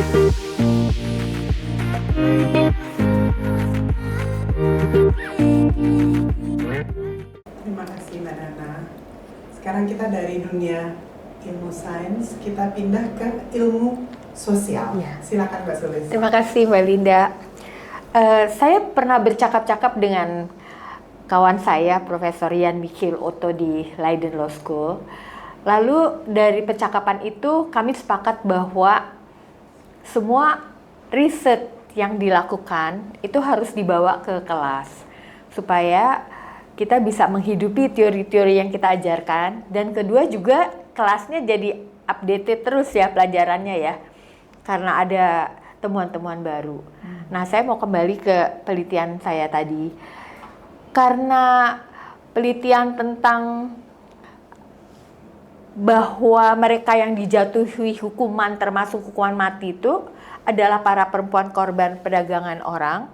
Terima kasih Mbak Nana. Sekarang kita dari dunia ilmu sains, kita pindah ke ilmu sosial. Ya. Silakan Mbak Sulis. Terima kasih Mbak Linda. Saya pernah bercakap-cakap dengan kawan saya, Profesor Jan Michiel Otto di Leiden Law School. Lalu dari percakapan itu kami sepakat bahwa semua riset yang dilakukan itu harus dibawa ke kelas supaya kita bisa menghidupi teori-teori yang kita ajarkan, dan kedua juga kelasnya jadi updated terus ya pelajarannya ya, karena ada temuan-temuan baru. Nah, saya mau kembali ke penelitian saya tadi. Karena penelitian tentang bahwa mereka yang dijatuhi hukuman termasuk hukuman mati itu adalah para perempuan korban perdagangan orang.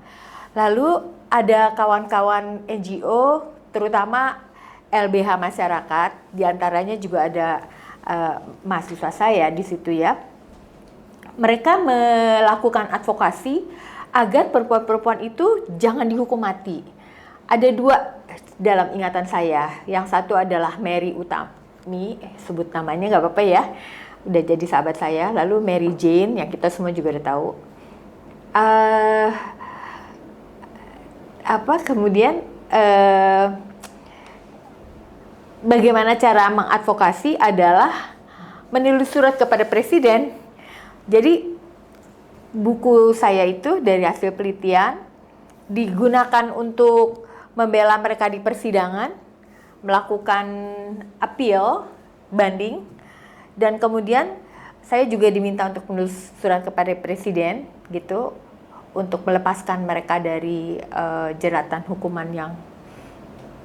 Lalu ada kawan-kawan NGO, terutama LBH masyarakat, diantaranya juga ada mahasiswa saya di situ ya. Mereka melakukan advokasi agar perempuan-perempuan itu jangan dihukum mati. Ada dua dalam ingatan saya. Yang satu adalah Mary Utami, sebut namanya nggak apa-apa ya, udah jadi sahabat saya. Lalu Mary Jane yang kita semua juga udah tahu. Kemudian bagaimana cara mengadvokasi adalah menulis surat kepada presiden. Jadi buku saya itu dari hasil penelitian digunakan untuk membela mereka di persidangan, melakukan appeal, banding, dan kemudian saya juga diminta untuk menulis surat kepada presiden gitu untuk melepaskan mereka dari jeratan hukuman yang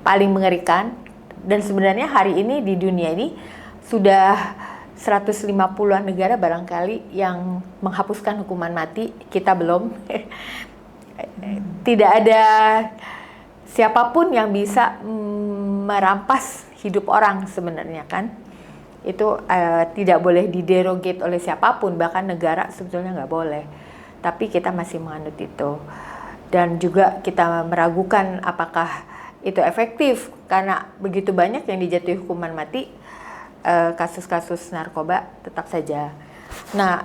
paling mengerikan. Dan sebenarnya hari ini di dunia ini sudah 150-an negara barangkali yang menghapuskan hukuman mati, kita belum. Tidak ada siapapun yang bisa merampas hidup orang sebenarnya kan. Itu tidak boleh diderogate oleh siapapun, bahkan negara sebetulnya nggak boleh. Tapi kita masih menganut itu. Dan juga kita meragukan apakah itu efektif, karena begitu banyak yang dijatuhi hukuman mati, kasus-kasus narkoba tetap saja. Nah,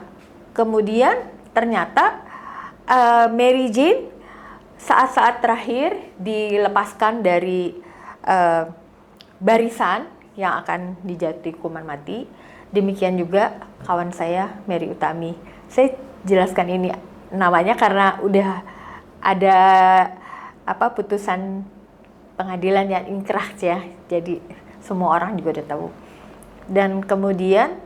kemudian ternyata Mary Jane saat-saat terakhir dilepaskan dari barisan yang akan dijatuhi hukuman mati. Demikian juga kawan saya Mary Utami. Saya jelaskan ini namanya karena udah ada putusan pengadilan yang inkrah ya. Jadi semua orang juga udah tahu. Dan kemudian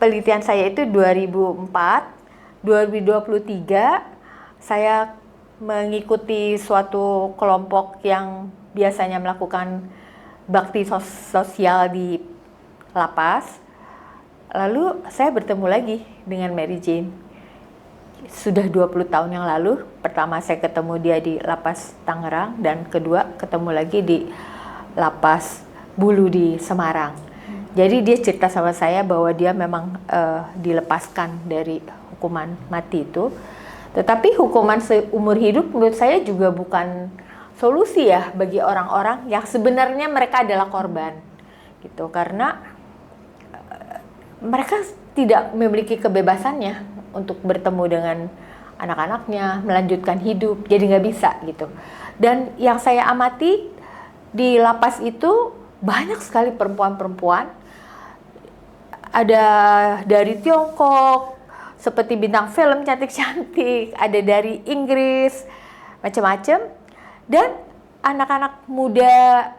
penelitian saya itu 2004, 2023 saya mengikuti suatu kelompok yang biasanya melakukan bakti sosial di lapas. Lalu saya bertemu lagi dengan Mary Jane. Sudah 20 tahun yang lalu, pertama saya ketemu dia di lapas Tangerang, dan kedua ketemu lagi di lapas Bulu di Semarang. Jadi dia cerita sama saya bahwa dia memang dilepaskan dari hukuman mati itu. Tetapi hukuman seumur hidup menurut saya juga bukan solusi ya bagi orang-orang yang sebenarnya mereka adalah korban. Gitu, karena mereka tidak memiliki kebebasannya untuk bertemu dengan anak-anaknya, melanjutkan hidup, jadi nggak bisa gitu. Dan yang saya amati di lapas itu banyak sekali perempuan-perempuan, ada dari Tiongkok, seperti bintang film cantik-cantik, ada dari Inggris, macam-macam, dan anak-anak muda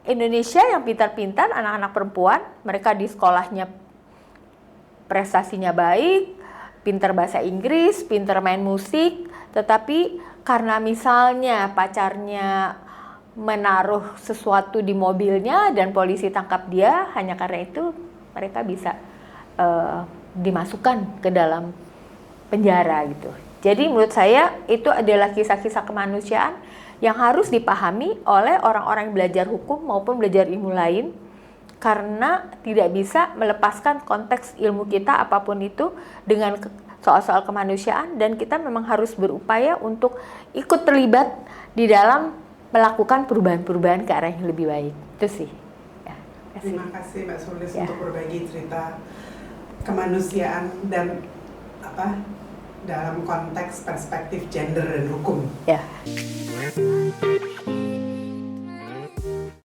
Indonesia yang pintar-pintar, anak-anak perempuan, mereka di sekolahnya prestasinya baik, pintar bahasa Inggris, pintar main musik, tetapi karena misalnya pacarnya menaruh sesuatu di mobilnya dan polisi tangkap dia, hanya karena itu mereka bisa dimasukkan ke dalam penjara gitu. Jadi menurut saya itu adalah kisah-kisah kemanusiaan yang harus dipahami oleh orang-orang yang belajar hukum maupun belajar ilmu lain, karena tidak bisa melepaskan konteks ilmu kita apapun itu dengan soal-soal kemanusiaan, dan kita memang harus berupaya untuk ikut terlibat di dalam melakukan perubahan-perubahan ke arah yang lebih baik. Itu sih. Ya, terima kasih Mbak Sulis ya. untuk berbagi cerita kemanusiaan dan dalam konteks perspektif gender dan hukum. Ya.